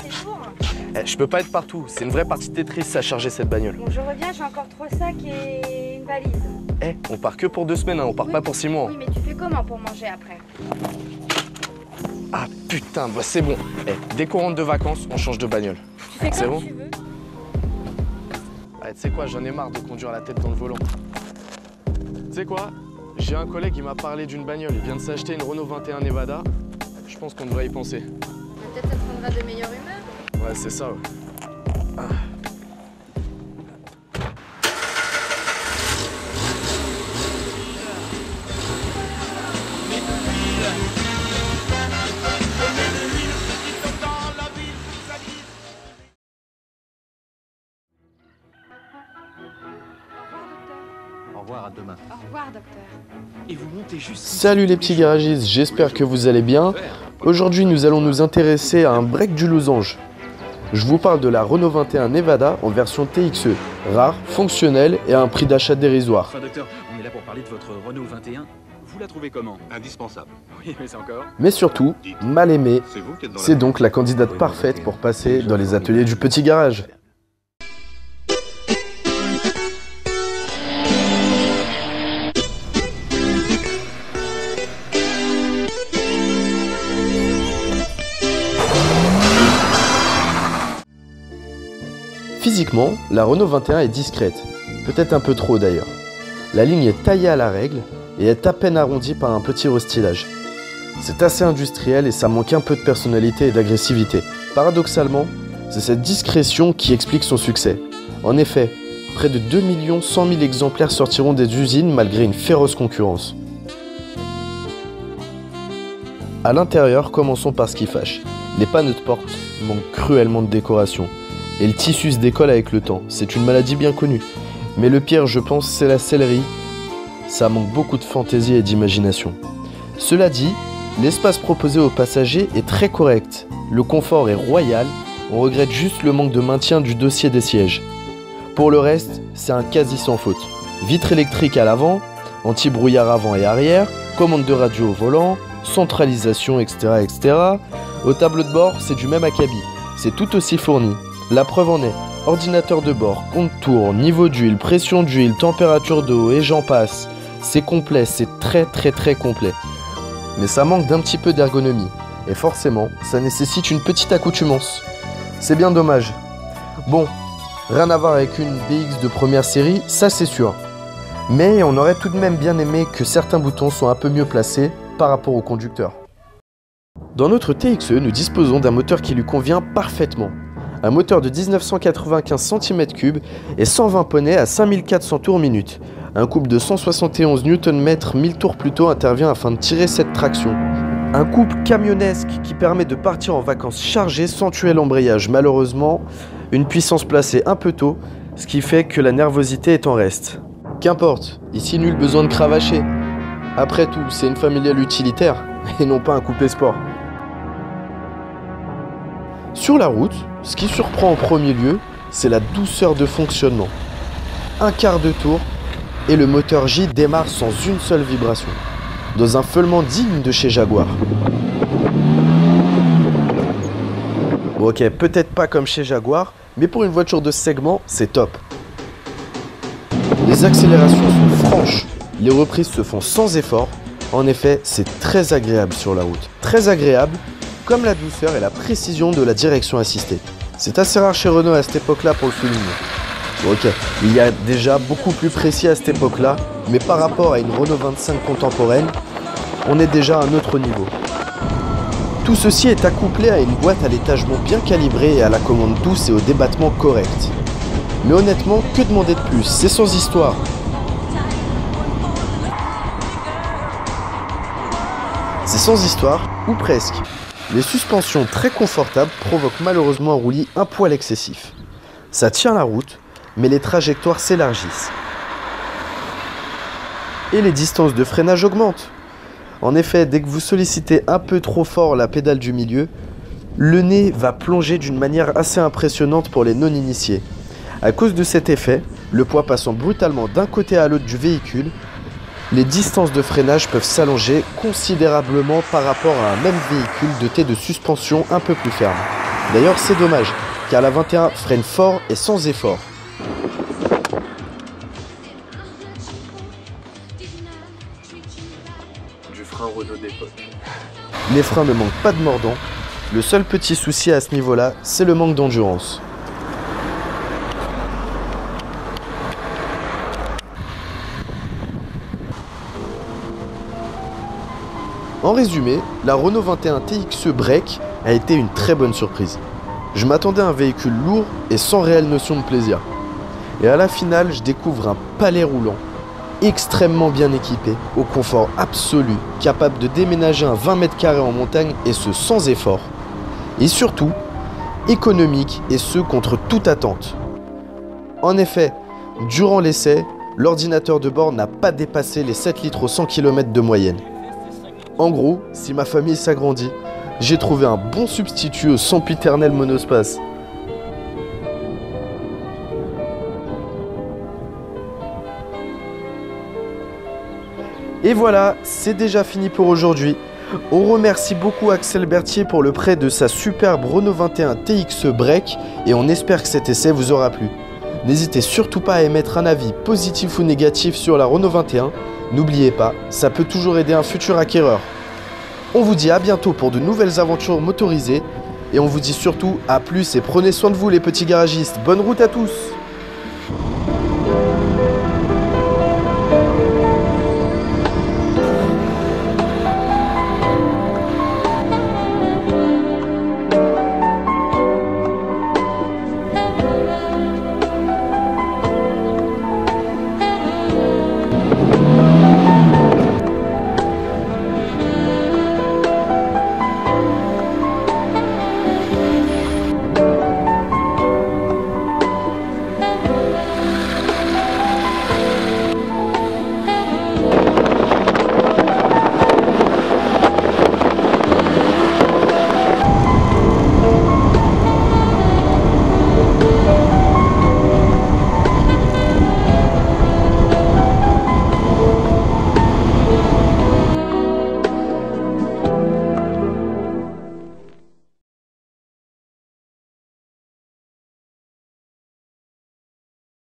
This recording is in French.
c'est lourd. Je peux pas être partout, c'est une vraie partie de Tetris à charger cette bagnole. Bon, je reviens, j'ai encore 3 sacs et une valise. On part que pour 2 semaines, hein, on part pas pour 6 mois. Oui, mais tu fais comment pour manger après? Ah putain, bah c'est bon. Dès qu'on rentre de vacances, on change de bagnole. Tu fais C'est comme bon tu veux. Tu sais quoi, j'en ai marre de conduire la tête dans le volant. Tu sais quoi, j'ai un collègue qui m'a parlé d'une bagnole. Il vient de s'acheter une Renault 21 Nevada. Je pense qu'on devrait y penser. Peut-être ça te rendra de meilleure humeur. Ouais, c'est ça, ouais. Ah. Au revoir, à demain. Au revoir, docteur. Et vous montez juste... Salut les petits garagistes, j'espère que vous allez bien. Aujourd'hui, nous allons nous intéresser à un break du losange. Je vous parle de la Renault 21 Nevada en version TXE, rare, fonctionnelle et à un prix d'achat dérisoire. Enfin, docteur, on est là pour parler de votre Renault 21. Vous la trouvez comment? Indispensable. Oui, mais c'est encore... Mais surtout, mal aimée, C'est vous qui êtes dans c'est donc la candidate parfaite pour passer dans les ateliers du petit garage. Physiquement, la Renault 21 est discrète, peut-être un peu trop d'ailleurs. La ligne est taillée à la règle et est à peine arrondie par un petit restylage. C'est assez industriel et ça manque un peu de personnalité et d'agressivité. Paradoxalement, c'est cette discrétion qui explique son succès. En effet, près de 2 100 000 exemplaires sortiront des usines malgré une féroce concurrence. À l'intérieur, commençons par ce qui fâche. Les panneaux de porte manquent cruellement de décoration. Et le tissu se décolle avec le temps, c'est une maladie bien connue. Mais le pire, je pense, c'est la sellerie. Ça manque beaucoup de fantaisie et d'imagination. Cela dit, l'espace proposé aux passagers est très correct. Le confort est royal, on regrette juste le manque de maintien du dossier des sièges. Pour le reste, c'est un quasi sans faute. Vitres électriques à l'avant, anti-brouillard avant et arrière, commande de radio au volant, centralisation, etc. etc. Au tableau de bord, c'est du même acabit, c'est tout aussi fourni. La preuve en est, ordinateur de bord, compte tour, niveau d'huile, pression d'huile, température d'eau et j'en passe. C'est complet, c'est très complet. Mais ça manque d'un petit peu d'ergonomie. Et forcément, ça nécessite une petite accoutumance. C'est bien dommage. Bon, rien à voir avec une BX de première série, ça c'est sûr. Mais on aurait tout de même bien aimé que certains boutons soient un peu mieux placés par rapport au conducteur. Dans notre TXE, nous disposons d'un moteur qui lui convient parfaitement. Un moteur de 1995 cm3 et 120 poneys à 5400 tours minute. Un couple de 171 Nm 1000 tours plus tôt intervient afin de tirer cette traction. Un couple camionnesque qui permet de partir en vacances chargées sans tuer l'embrayage. Malheureusement, une puissance placée un peu tôt, ce qui fait que la nervosité est en reste. Qu'importe, ici nul besoin de cravacher. Après tout, c'est une familiale utilitaire et non pas un coupé sport. Sur la route, ce qui surprend en premier lieu, c'est la douceur de fonctionnement. Un quart de tour et le moteur J démarre sans une seule vibration, dans un feulement digne de chez Jaguar. Bon, ok, peut-être pas comme chez Jaguar, mais pour une voiture de ce segment, c'est top. Les accélérations sont franches, les reprises se font sans effort. En effet, c'est très agréable sur la route. Très agréable, comme la douceur et la précision de la direction assistée. C'est assez rare chez Renault à cette époque-là pour le souligner. Bon, ok, il y a déjà beaucoup plus précis à cette époque-là, mais par rapport à une Renault 25 contemporaine, on est déjà à un autre niveau. Tout ceci est accouplé à une boîte à l'étagement bien calibrée et à la commande douce et au débattement correct. Mais honnêtement, que demander de plus? C'est sans histoire. C'est sans histoire, ou presque. Les suspensions très confortables provoquent malheureusement un roulis un poil excessif. Ça tient la route, mais les trajectoires s'élargissent. Et les distances de freinage augmentent. En effet, dès que vous sollicitez un peu trop fort la pédale du milieu, le nez va plonger d'une manière assez impressionnante pour les non-initiés. À cause de cet effet, le poids passant brutalement d'un côté à l'autre du véhicule, les distances de freinage peuvent s'allonger considérablement par rapport à un même véhicule doté de suspension un peu plus ferme. D'ailleurs c'est dommage, car la 21 freine fort et sans effort. Du frein Renault d'époque. Les freins ne manquent pas de mordant, le seul petit souci à ce niveau-là, c'est le manque d'endurance. En résumé, la Renault 21 TXE Break a été une très bonne surprise. Je m'attendais à un véhicule lourd et sans réelle notion de plaisir. Et à la finale, je découvre un palais roulant, extrêmement bien équipé, au confort absolu, capable de déménager un 20 mètres carrés en montagne et ce sans effort. Et surtout, économique et ce contre toute attente. En effet, durant l'essai, l'ordinateur de bord n'a pas dépassé les 7 litres au 100 km de moyenne. En gros, si ma famille s'agrandit, j'ai trouvé un bon substitut au sempiternel monospace. Et voilà, c'est déjà fini pour aujourd'hui. On remercie beaucoup Axel Berthier pour le prêt de sa superbe Renault 21 TXE Break et on espère que cet essai vous aura plu. N'hésitez surtout pas à émettre un avis positif ou négatif sur la Renault 21. N'oubliez pas, ça peut toujours aider un futur acquéreur. On vous dit à bientôt pour de nouvelles aventures motorisées et on vous dit surtout à plus et prenez soin de vous les petits garagistes. Bonne route à tous!